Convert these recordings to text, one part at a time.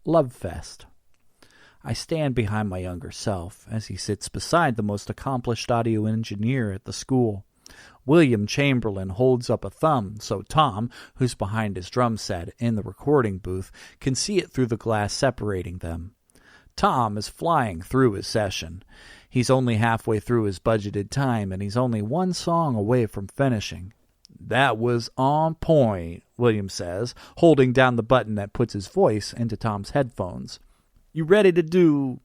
Love Fest. I stand behind my younger self as he sits beside the most accomplished audio engineer at the school. William Chamberlain holds up a thumb so Tom, who's behind his drum set in the recording booth, can see it through the glass separating them. Tom is flying through his session. He's only halfway through his budgeted time, and he's only one song away from finishing. "That was on point," William says, holding down the button that puts his voice into Tom's headphones. "You ready to do—"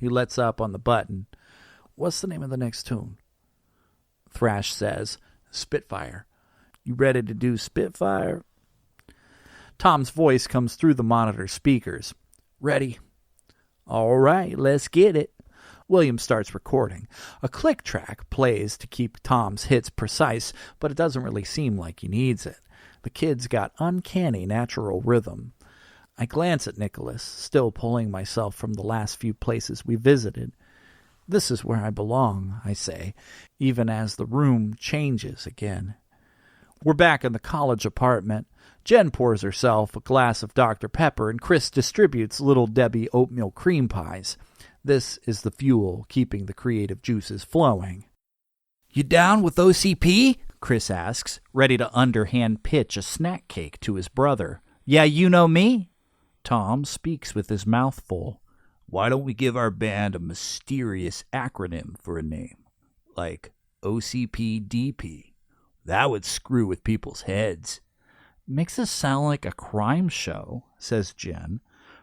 He lets up on the button. "What's the name of the next tune?" Thrash says, "Spitfire." "You ready to do Spitfire?" Tom's voice comes through the monitor speakers. "Ready." "All right, let's get it." William starts recording. A click track plays to keep Tom's hits precise, but it doesn't really seem like he needs it. The kid's got uncanny natural rhythm. I glance at Nicholas, still pulling myself from the last few places we visited. "This is where I belong," I say, even as the room changes again. We're back in the college apartment. Jen pours herself a glass of Dr. Pepper, and Chris distributes Little Debbie oatmeal cream pies. This is the fuel keeping the creative juices flowing. "You down with OCP?" Chris asks, ready to underhand pitch a snack cake to his brother. "Yeah, you know me." Tom speaks with his mouth full. "Why don't we give our band a mysterious acronym for a name? Like OCPDP. That would screw with people's heads." "Makes us sound like a crime show," says Jen.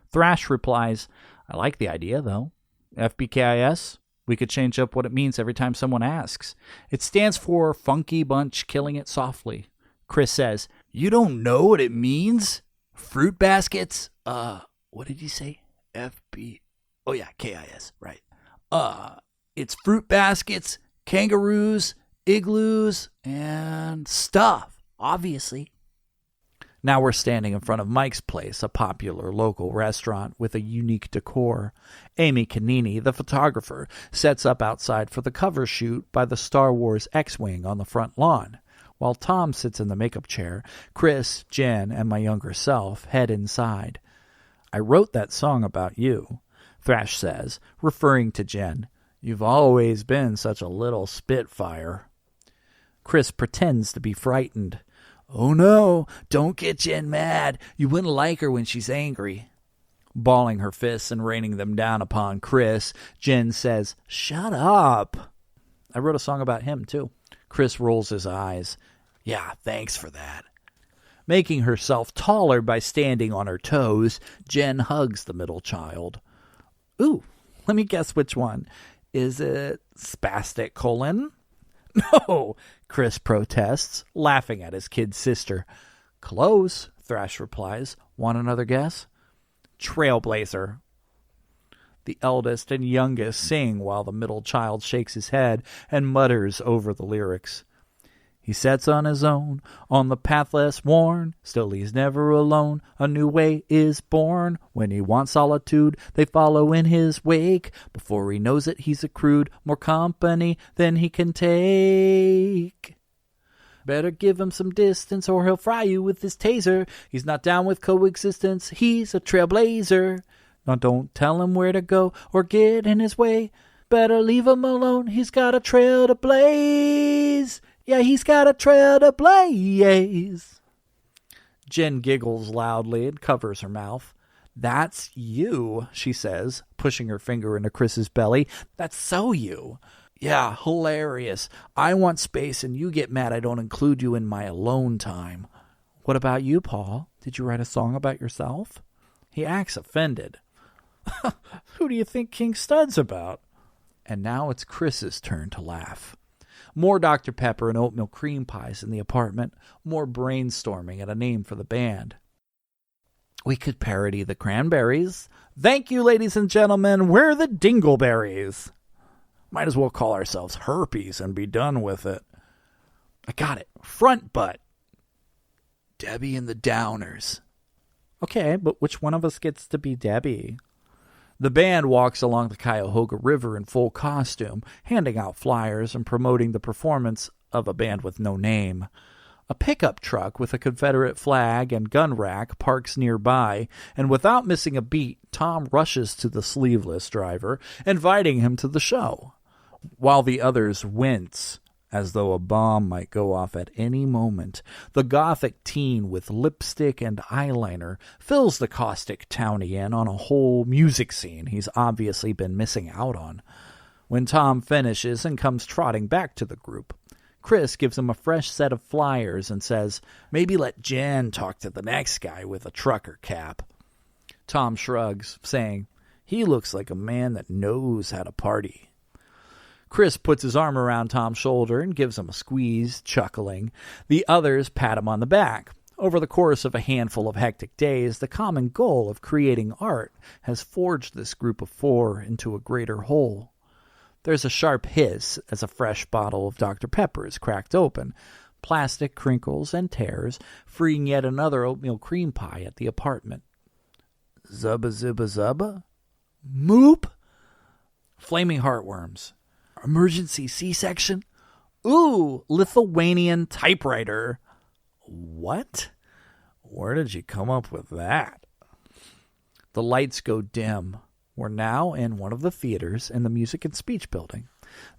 Thrash replies, "I like the idea, though. FBKIS? We could change up what it means every time someone asks. It stands for Funky Bunch Killing It Softly." Chris says, "You don't know what it means? Fruit baskets? What did you say? FB... Oh yeah, KIS, right. It's fruit baskets, kangaroos, igloos, and stuff, obviously." Now we're standing in front of Mike's Place, a popular local restaurant with a unique decor. Amy Canini, the photographer, sets up outside for the cover shoot by the Star Wars X-Wing on the front lawn. While Tom sits in the makeup chair, Chris, Jen, and my younger self head inside. "I wrote that song about you," Thrash says, referring to Jen. "You've always been such a little spitfire." Chris pretends to be frightened. "Oh no, don't get Jen mad. You wouldn't like her when she's angry." Balling her fists and raining them down upon Chris, Jen says, "Shut up." "I wrote a song about him, too." Chris rolls his eyes. "Yeah, thanks for that." Making herself taller by standing on her toes, Jen hugs the middle child. "Ooh, let me guess which one. Is it Spastic Colon?" "No," Chris protests, laughing at his kid sister. "Close," Thrash replies. "Want another guess?" "Trailblazer." The eldest and youngest sing while the middle child shakes his head and mutters over the lyrics. "He sets on his own, on the path less worn, still he's never alone, a new way is born. When he wants solitude, they follow in his wake. Before he knows it, he's accrued more company than he can take. Better give him some distance or he'll fry you with his taser. He's not down with coexistence, he's a trailblazer. Now don't tell him where to go or get in his way. Better leave him alone, he's got a trail to blaze. Yeah, he's got a trail to blaze." Jen giggles loudly and covers her mouth. "That's you," she says, pushing her finger into Chris's belly. "That's so you." "Yeah, hilarious. I want space and you get mad I don't include you in my alone time." "What about you, Paul? Did you write a song about yourself?" He acts offended. "Who do you think King Stud's about?" And now it's Chris's turn to laugh. More Dr. Pepper and oatmeal cream pies in the apartment. More brainstorming at a name for the band. "We could parody the Cranberries." "Thank you, ladies and gentlemen. We're the Dingleberries." "Might as well call ourselves Herpes and be done with it." "I got it. Front butt." "Debbie and the Downers." "Okay, but which one of us gets to be Debbie?" The band walks along the Cuyahoga River in full costume, handing out flyers and promoting the performance of a band with no name. A pickup truck with a Confederate flag and gun rack parks nearby, and without missing a beat, Tom rushes to the sleeveless driver, inviting him to the show, while the others wince as though a bomb might go off at any moment. The gothic teen with lipstick and eyeliner fills the caustic townie in on a whole music scene he's obviously been missing out on. When Tom finishes and comes trotting back to the group, Chris gives him a fresh set of flyers and says, maybe let Jen talk to the next guy with a trucker cap. Tom shrugs, saying, he looks like a man that knows how to party. Chris puts his arm around Tom's shoulder and gives him a squeeze, chuckling. The others pat him on the back. Over the course of a handful of hectic days, the common goal of creating art has forged this group of four into a greater whole. There's a sharp hiss as a fresh bottle of Dr. Pepper is cracked open. Plastic crinkles and tears, freeing yet another oatmeal cream pie at the apartment. Zubba zibba zubba? Moop? Flaming heartworms. Emergency C-section? Ooh, Lithuanian typewriter. What? Where did you come up with that? The lights go dim. We're now in one of the theaters in the Music and Speech Building.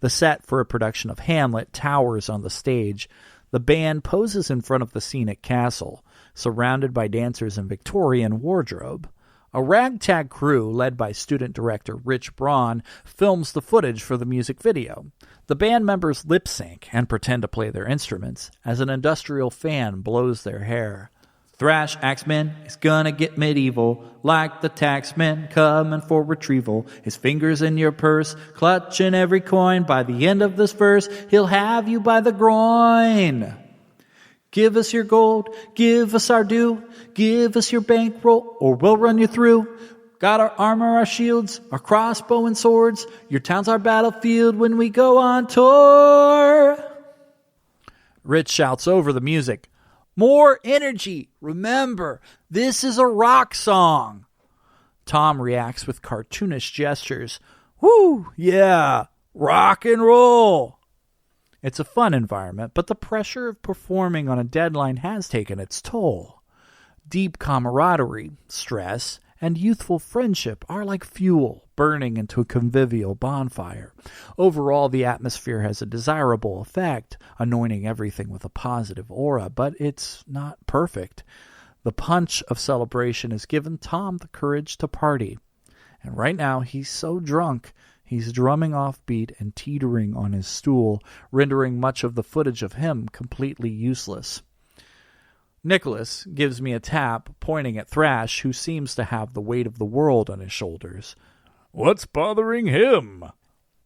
The set for a production of Hamlet towers on the stage. The band poses in front of the scenic castle, surrounded by dancers in Victorian wardrobe. A ragtag crew, led by student director Rich Braun, films the footage for the music video. The band members lip sync and pretend to play their instruments as an industrial fan blows their hair. Thrash Axeman is gonna get medieval, like the taxman coming for retrieval. His fingers in your purse, clutching every coin. By the end of this verse, he'll have you by the groin. Give us your gold, give us our due, give us your bankroll, or we'll run you through. Got our armor, our shields, our crossbow and swords. Your town's our battlefield when we go on tour. Rich shouts over the music, more energy. Remember, this is a rock song. Tom reacts with cartoonish gestures. Woo, yeah, rock and roll. It's a fun environment, but the pressure of performing on a deadline has taken its toll. Deep camaraderie, stress, and youthful friendship are like fuel burning into a convivial bonfire. Overall, the atmosphere has a desirable effect, anointing everything with a positive aura, but it's not perfect. The punch of celebration has given Tom the courage to party. And right now, he's so drunk, he's drumming off beat and teetering on his stool, rendering much of the footage of him completely useless. Nicholas gives me a tap, pointing at Thrash, who seems to have the weight of the world on his shoulders. What's bothering him?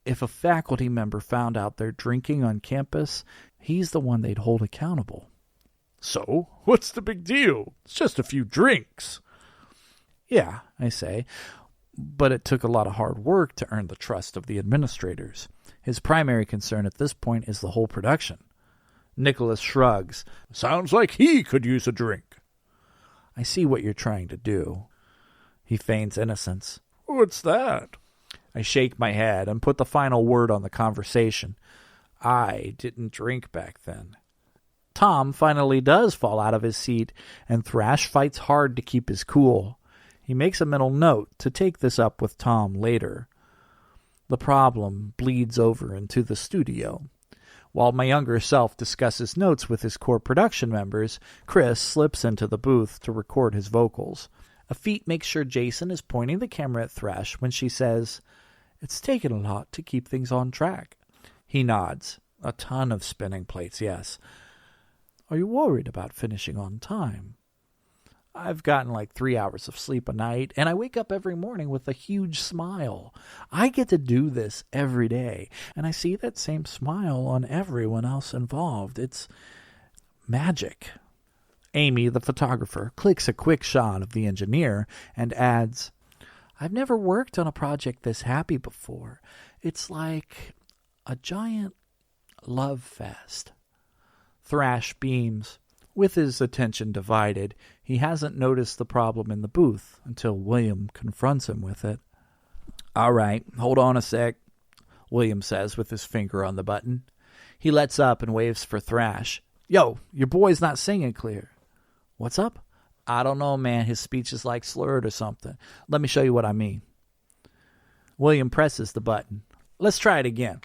If a faculty member found out they're drinking on campus, he's the one they'd hold accountable. So, what's the big deal? It's just a few drinks. Yeah, I say, but it took a lot of hard work to earn the trust of the administrators. His primary concern at this point is the whole production. Nicholas shrugs. Sounds like he could use a drink. I see what you're trying to do. He feigns innocence. What's that? I shake my head and put the final word on the conversation. I didn't drink back then. Tom finally does fall out of his seat, and Thrash fights hard to keep his cool. He makes a mental note to take this up with Tom later. The problem bleeds over into the studio. While my younger self discusses notes with his core production members, Chris slips into the booth to record his vocals. Afeet makes sure Jason is pointing the camera at Thrash when she says, "It's taken a lot to keep things on track." He nods. A ton of spinning plates, yes. Are you worried about finishing on time? I've gotten like 3 hours of sleep a night, and I wake up every morning with a huge smile. I get to do this every day, and I see that same smile on everyone else involved. It's magic. Amy, the photographer, clicks a quick shot of the engineer and adds, I've never worked on a project this happy before. It's like a giant love fest. Thrash beams. With his attention divided, he hasn't noticed the problem in the booth until William confronts him with it. All right, hold on a sec, William says with his finger on the button. He lets up and waves for Thrash. Yo, your boy's not singing clear. What's up? I don't know, man. His speech is like slurred or something. Let me show you what I mean. William presses the button. Let's try it again.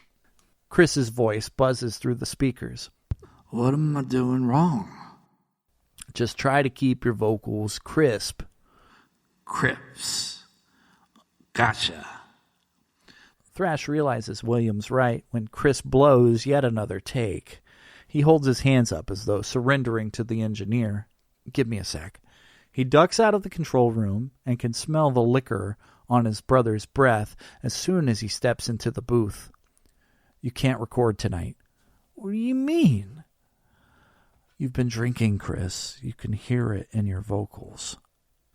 Chris's voice buzzes through the speakers. What am I doing wrong? Just try to keep your vocals crisp. Crisp. Gotcha. Thrash realizes William's right when Chris blows yet another take. He holds his hands up as though surrendering to the engineer. Give me a sec. He ducks out of the control room and can smell the liquor on his brother's breath as soon as he steps into the booth. You can't record tonight. What do you mean? You've been drinking, Chris. You can hear it in your vocals.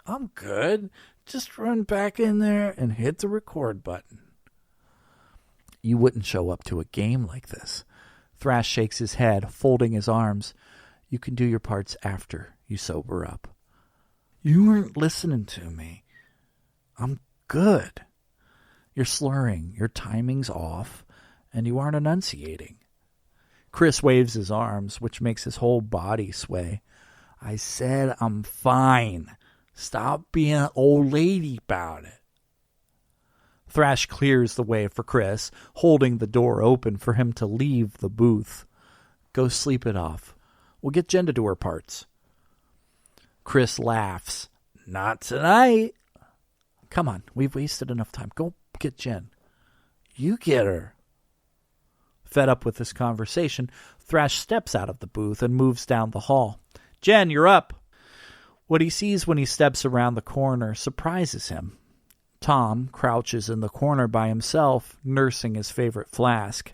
I'm good. Just run back in there and hit the record button. You wouldn't show up to a game like this. Thrash shakes his head, folding his arms. You can do your parts after you sober up. You weren't listening to me. I'm good. You're slurring, your timing's off, and you aren't enunciating. Chris waves his arms, which makes his whole body sway. I said I'm fine. Stop being an old lady about it. Thrash clears the way for Chris, holding the door open for him to leave the booth. Go sleep it off. We'll get Jen to do her parts. Chris laughs. Not tonight. Come on, we've wasted enough time. Go get Jen. You get her. Fed up with this conversation, Thrash steps out of the booth and moves down the hall. Jen, you're up. What he sees when he steps around the corner surprises him. Tom crouches in the corner by himself, nursing his favorite flask.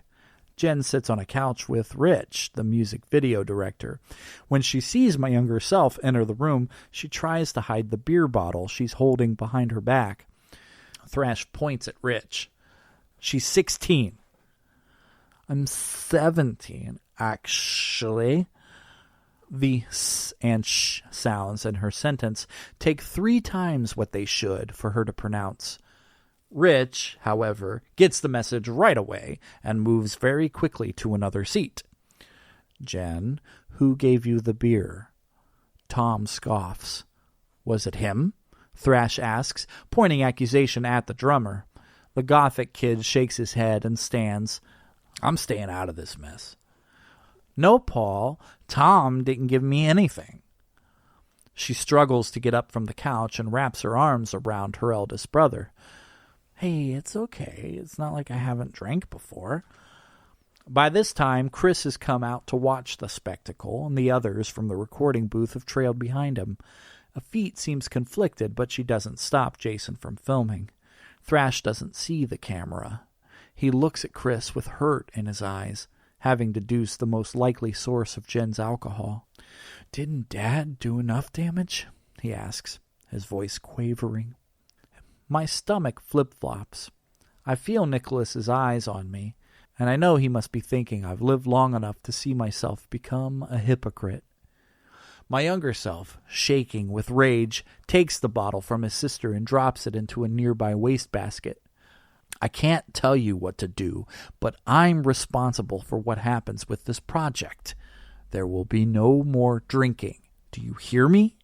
Jen sits on a couch with Rich, the music video director. When she sees my younger self enter the room, she tries to hide the beer bottle she's holding behind her back. Thrash points at Rich. She's 16. I'm 17, actually. The s and sh sounds in her sentence take 3 times what they should for her to pronounce. Rich, however, gets the message right away and moves very quickly to another seat. Jen, who gave you the beer? Tom scoffs. Was it him? Thrash asks, pointing accusation at the drummer. The gothic kid shakes his head and stands. I'm staying out of this mess. No, Paul, Tom didn't give me anything. She struggles to get up from the couch and wraps her arms around her eldest brother. Hey, it's okay. It's not like I haven't drank before. By this time, Chris has come out to watch the spectacle, and the others from the recording booth have trailed behind him. Afeet seems conflicted, but she doesn't stop Jason from filming. Thrash doesn't see the camera. He looks at Chris with hurt in his eyes, having deduced the most likely source of Jen's alcohol. Didn't Dad do enough damage? He asks, his voice quavering. My stomach flip-flops. I feel Nicholas's eyes on me, and I know he must be thinking I've lived long enough to see myself become a hypocrite. My younger self, shaking with rage, takes the bottle from his sister and drops it into a nearby wastebasket. I can't tell you what to do, but I'm responsible for what happens with this project. There will be no more drinking. Do you hear me?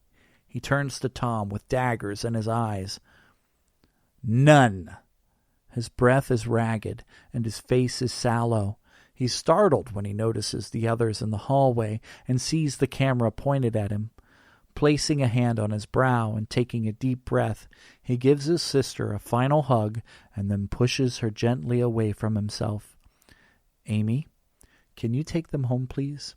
He turns to Tom with daggers in his eyes. None. His breath is ragged, and his face is sallow. He's startled when he notices the others in the hallway and sees the camera pointed at him. Placing a hand on his brow and taking a deep breath, he gives his sister a final hug and then pushes her gently away from himself. Amy, can you take them home, please?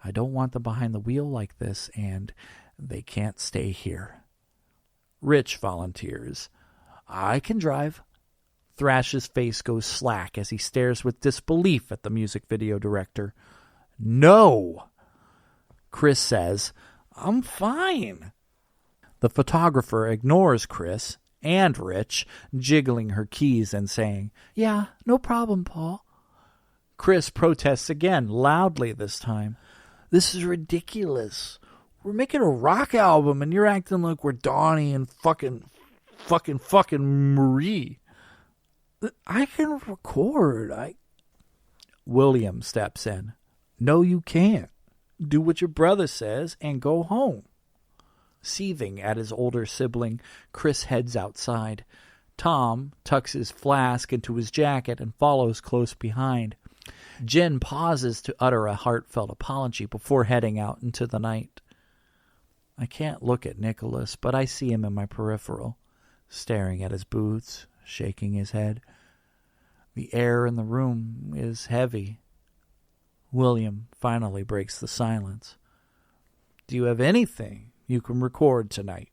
I don't want them behind the wheel like this, and they can't stay here. Rich volunteers. I can drive. Thrash's face goes slack as he stares with disbelief at the music video director. No! Chris says, I'm fine. The photographer ignores Chris and Rich, jiggling her keys and saying, Yeah, no problem, Paul. Chris protests again, loudly this time. This is ridiculous. We're making a rock album and you're acting like we're Donnie and fucking Marie. I can record. William steps in. No, you can't. Do what your brother says and go home. Seething at his older sibling, Chris heads outside. Tom tucks his flask into his jacket and follows close behind. Jen pauses to utter a heartfelt apology before heading out into the night. I can't look at Nicholas, but I see him in my peripheral, staring at his boots, shaking his head. The air in the room is heavy. William finally breaks the silence. Do you have anything you can record tonight?